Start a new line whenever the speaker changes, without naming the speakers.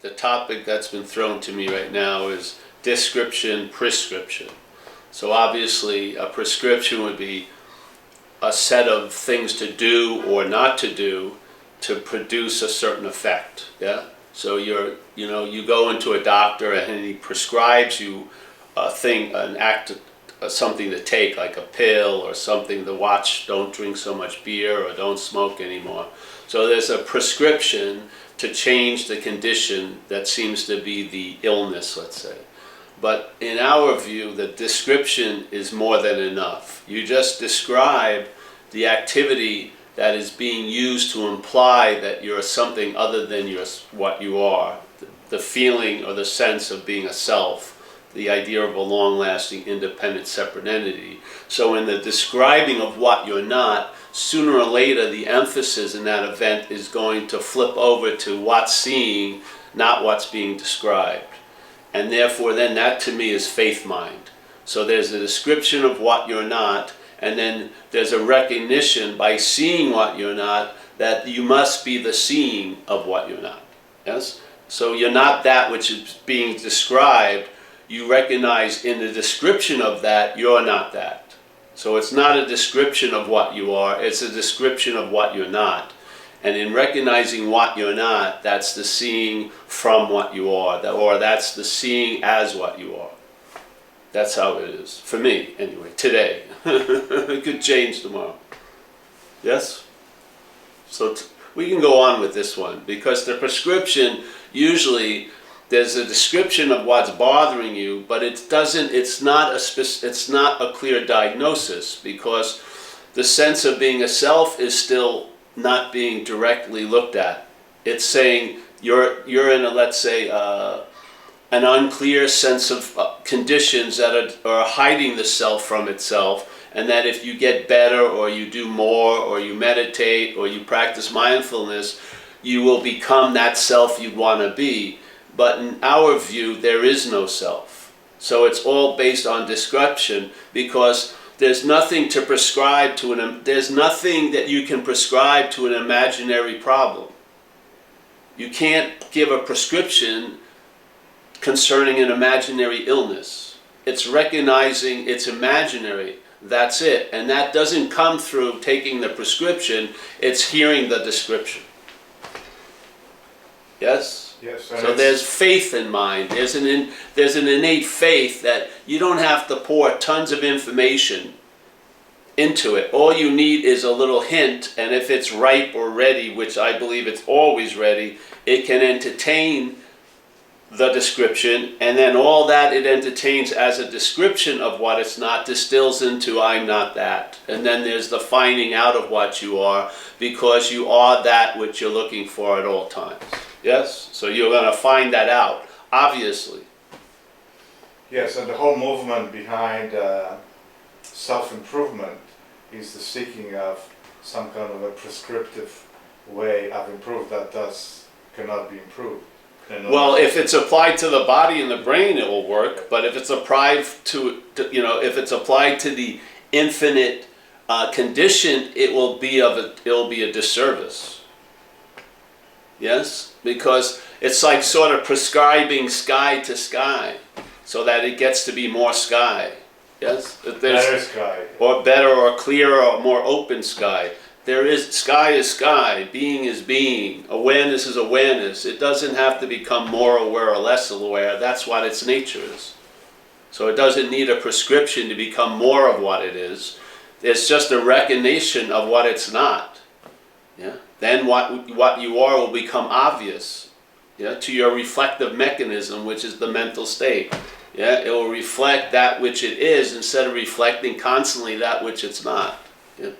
the topic that's been thrown to me right now is description, prescription. So obviously a prescription would be a set of things to do or not to do to produce a certain effect. Yeah. So you go into a doctor and he prescribes you a thing, an act, something to take, like a pill or something to watch. Don't drink so much beer or don't smoke anymore. So there's a prescription to change the condition that seems to be the illness, let's say. But in our view, the description is more than enough. You just describe the activity that is being used to imply that you're something other than what you are. The feeling or the sense of being a self, the idea of a long-lasting, independent, separate entity. So in the describing of what you're not, sooner or later the emphasis in that event is going to flip over to what's seeing, not what's being described. And therefore then that to me is faith mind. So there's a description of what you're not, and then there's a recognition by seeing what you're not that you must be the seeing of what you're not. Yes? So you're not that which is being described. You recognize in the description of that, you're not that. So it's not a description of what you are, it's a description of what you're not. And in recognizing what you're not, that's the seeing from what you are, or that's the seeing as what you are. That's how it is, for me anyway, today. It could change tomorrow. Yes? So we can go on with this one, because the prescription, usually there's a description of what's bothering you, but it's not a clear diagnosis, because the sense of being a self is still not being directly looked at. It's saying you're in a, let's say, an unclear sense of conditions that are hiding the self from itself, and that if you get better or you do more or you meditate or you practice mindfulness, you will become that self you want to be. But in our view, there is no self. So it's all based on description, because there's nothing to prescribe to there's nothing that you can prescribe to an imaginary problem. You can't give a prescription concerning an imaginary illness. It's recognizing it's imaginary. That's it. And that doesn't come through taking the prescription, it's hearing the description. Yes?
Yes.
So there's faith in mind. There's an innate faith that you don't have to pour tons of information into it. All you need is a little hint, and if it's ripe or ready, which I believe it's always ready, it can entertain the description, and then all that it entertains as a description of what it's not distills into I'm not that. And then there's the finding out of what you are, because you are that which you're looking for at all times. Yes? So you're going to find that out, obviously.
Yes, and the whole movement behind self-improvement is the seeking of some kind of a prescriptive way of improvement that cannot be improved.
Well, if it's applied to the body and the brain, it will work. But if it's applied to the infinite condition, it will be a disservice. Yes, because it's like sort of prescribing sky to sky, so that it gets to be more sky. Yes,
better sky,
or better, or clearer, or more open sky. Sky is sky, being is being, awareness is awareness. It doesn't have to become more aware or less aware. That's what its nature is. So it doesn't need a prescription to become more of what it is. It's just a recognition of what it's not. Yeah. Then what you are will become obvious. Yeah, to your reflective mechanism, which is the mental state. Yeah, it will reflect that which it is instead of reflecting constantly that which it's not. Yeah.